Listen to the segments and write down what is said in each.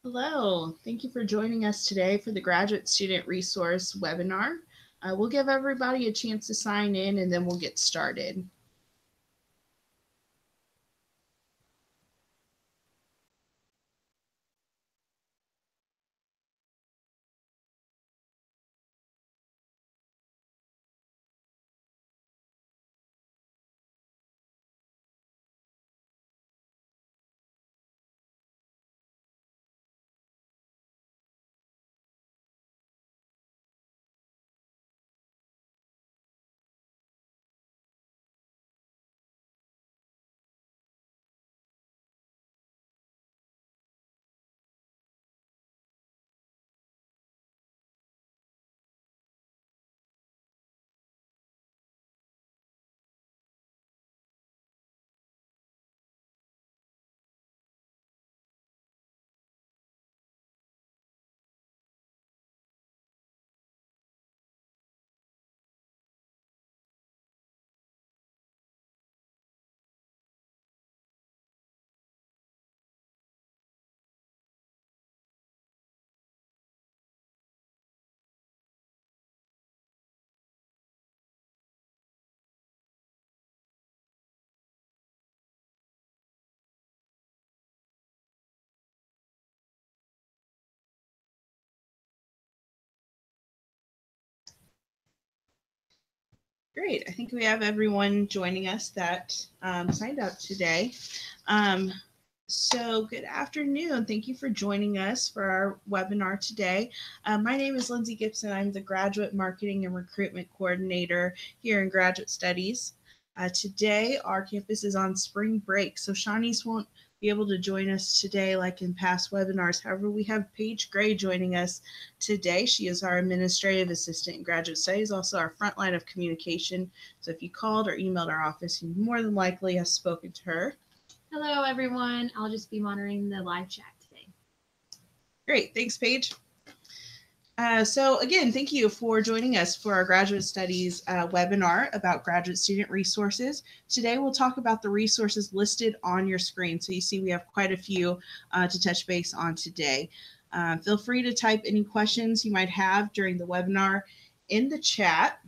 Hello, thank you for joining us today for the Graduate Student Resource webinar. We'll give everybody a chance to sign in and then we'll get started. Great, I think we have everyone joining us that signed up today. So good afternoon. Thank you for joining us for our webinar today. My name is Lindsay Gibson. I'm the Graduate Marketing and Recruitment Coordinator here in Graduate Studies. Today, our campus is on spring break, so Shawnee's won't be able to join us today like in past webinars. However, we have Paige Gray joining us today. She is our Administrative Assistant in Graduate Studies, also our front line of communication. So if you called or emailed our office, you more than likely have spoken to her. Hello, everyone. I'll just be monitoring the live chat today. Great. Thanks, Paige. So again, thank you for joining us for our Graduate Studies webinar about graduate student resources. Today, we'll talk about the resources listed on your screen. So you see we have quite a few to touch base on today. Feel free to type any questions you might have during the webinar in the chat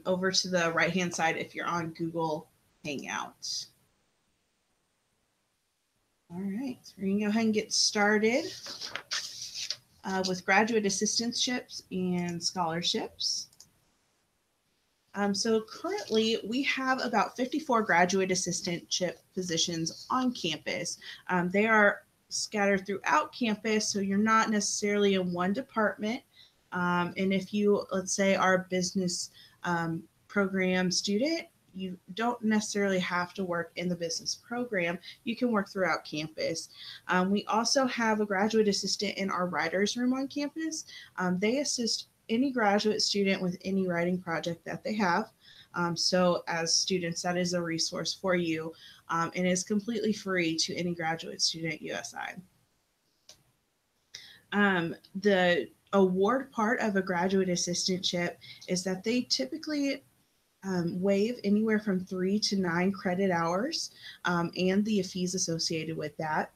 over to the right-hand side if you're on Google Hangouts. All right, so we're going to go ahead and get started with graduate assistantships and scholarships. So currently we have about 54 graduate assistantship positions on campus. They are scattered throughout campus, so you're not necessarily in one department. And if you, let's say, are a business program student, you don't necessarily have to work in the business program. You can work throughout campus. We also have a graduate assistant in our writers room on campus. They assist any graduate student with any writing project that they have. So as students, that is a resource for you and is completely free to any graduate student at USI. The award part of a graduate assistantship is that they typically waive anywhere from 3 to 9 credit hours and the fees associated with that.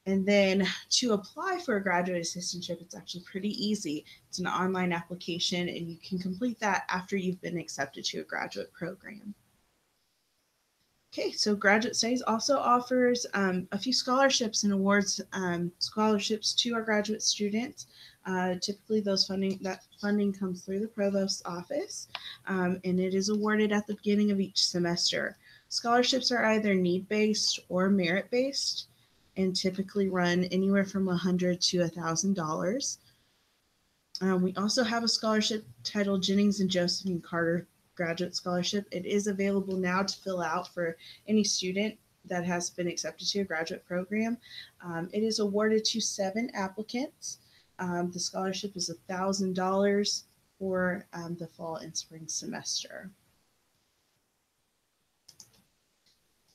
And then to apply for a graduate assistantship, it's actually pretty easy. It's an online application and you can complete that after you've been accepted to a graduate program. Okay, so Graduate Studies also offers a few scholarships and awards scholarships to our graduate students. Typically, that funding comes through the provost's office, and it is awarded at the beginning of each semester. Scholarships are either need-based or merit-based, and typically run anywhere from $100 to $1,000. We also have a scholarship titled Jennings and Josephine Carter Graduate Scholarship. It is available now to fill out for any student that has been accepted to a graduate program. It is awarded to 7 applicants. The scholarship is $1,000 for the fall and spring semester.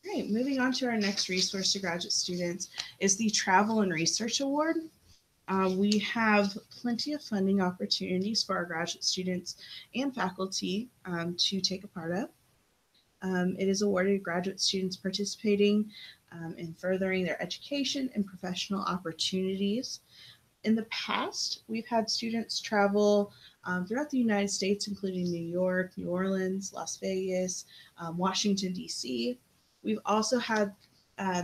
All right, moving on to our next resource to graduate students is the Travel and Research Award. We have plenty of funding opportunities for our graduate students and faculty to take a part of. It is awarded to graduate students participating in furthering their education and professional opportunities. In the past, we've had students travel throughout the United States, including New York, New Orleans, Las Vegas, Washington, D.C. We've also had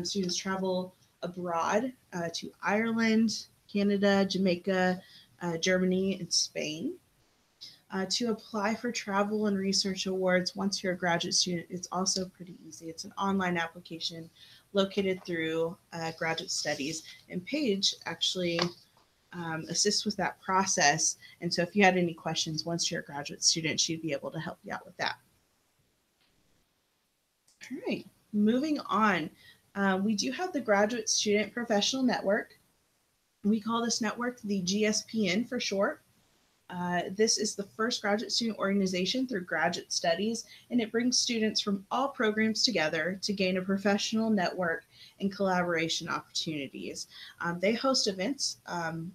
students travel abroad to Ireland, Canada, Jamaica, Germany, and Spain. To apply for travel and research awards once you're a graduate student, it's also pretty easy. It's an online application located through Graduate Studies, and Paige actually assists with that process. And so if you had any questions once you're a graduate student, she'd be able to help you out with that. All right, moving on. We do have the Graduate Student Professional Network. We call this network the GSPN for short. This is the first graduate student organization through Graduate Studies, and it brings students from all programs together to gain a professional network and collaboration opportunities. They host events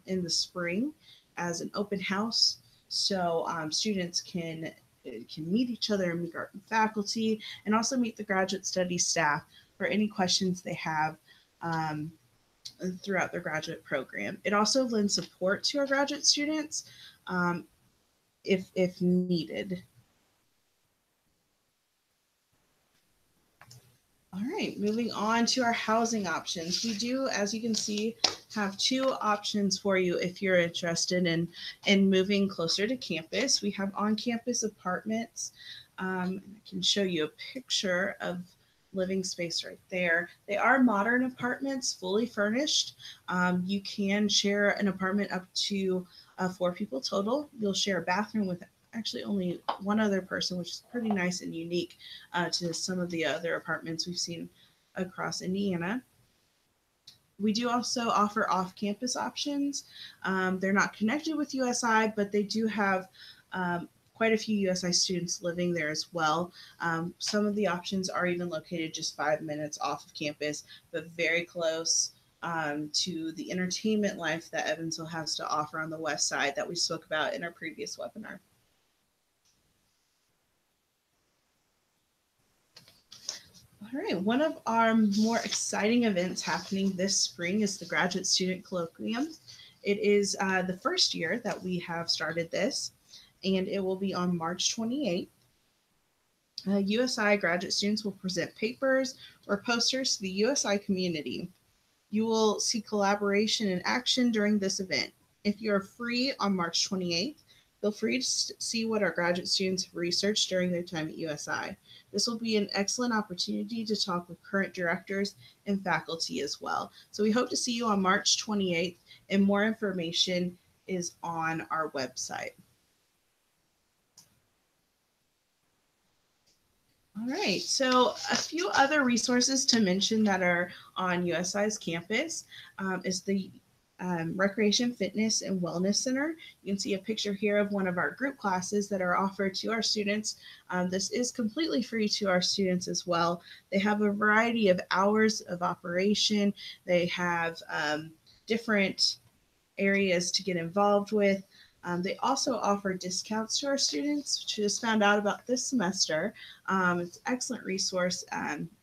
in the spring as an open house, so students can meet each other and meet our faculty, and also meet the Graduate Studies staff for any questions they have. Throughout their graduate program. It also lends support to our graduate students um, if needed. All right, moving on to our housing options. We do, as you can see, have two options for you if you're interested in moving closer to campus. We have on-campus apartments. I can show you a picture of living space right there. They are modern apartments, fully furnished. You can share an apartment up to 4 people total. You'll share a bathroom with actually only one other person, which is pretty nice and unique to some of the other apartments we've seen across Indiana. We do also offer off campus options. They're not connected with USI, but they do have quite a few USI students living there as well. Some of the options are even located just 5 minutes off of campus, but very close to the entertainment life that Evansville has to offer on the west side that we spoke about in our previous webinar. All right, one of our more exciting events happening this spring is the Graduate Student Colloquium. It is the first year that we have started this, and it will be on March 28th. USI graduate students will present papers or posters to the USI community. You will see collaboration and action during this event. If you're free on March 28th, feel free to see what our graduate students have researched during their time at USI. This will be an excellent opportunity to talk with current directors and faculty as well. So we hope to see you on March 28th, and more information is on our website. All right, so a few other resources to mention that are on USI's campus is the Recreation, Fitness, and Wellness Center. You can see a picture here of one of our group classes that are offered to our students. This is completely free to our students as well. They have a variety of hours of operation. They have different areas to get involved with. They also offer discounts to our students, which I just found out about this semester. It's an excellent resource.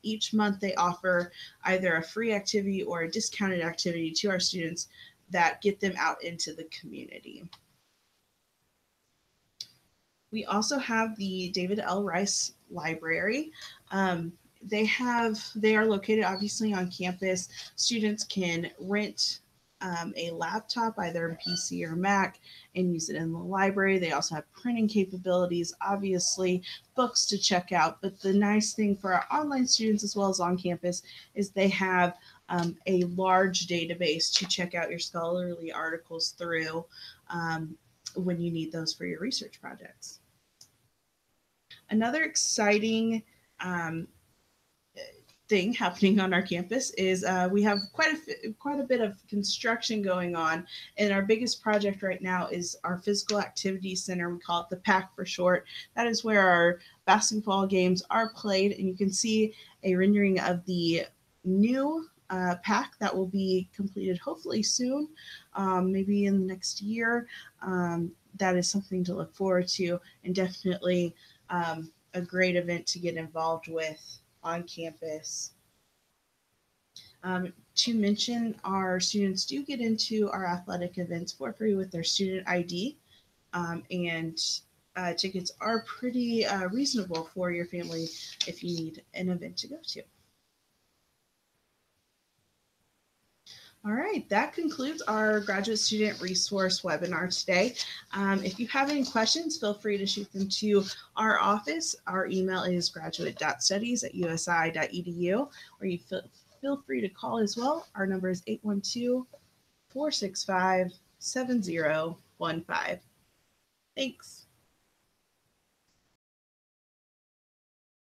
Each month they offer either a free activity or a discounted activity to our students that get them out into the community. We also have the David L. Rice Library. They are located obviously on campus. Students can rent a laptop, either a PC or Mac, and use it in the library. They also have printing capabilities, obviously, books to check out. But the nice thing for our online students as well as on campus is they have a large database to check out your scholarly articles through when you need those for your research projects. Another exciting thing happening on our campus is we have quite a bit of construction going on, and our biggest project right now is our physical activity center. We call it the PAC for short. That is where our basketball games are played, and you can see a rendering of the new PAC that will be completed hopefully soon, maybe in the next year. That is something to look forward to, and definitely a great event to get involved with on campus. To mention, our students do get into our athletic events for free with their student ID, and tickets are pretty reasonable for your family if you need an event to go to. All right, that concludes our graduate student resource webinar today. If you have any questions, feel free to shoot them to our office. Our email is graduate.studies@usi.edu, or you feel free to call as well. Our number is 812-465-7015. Thanks.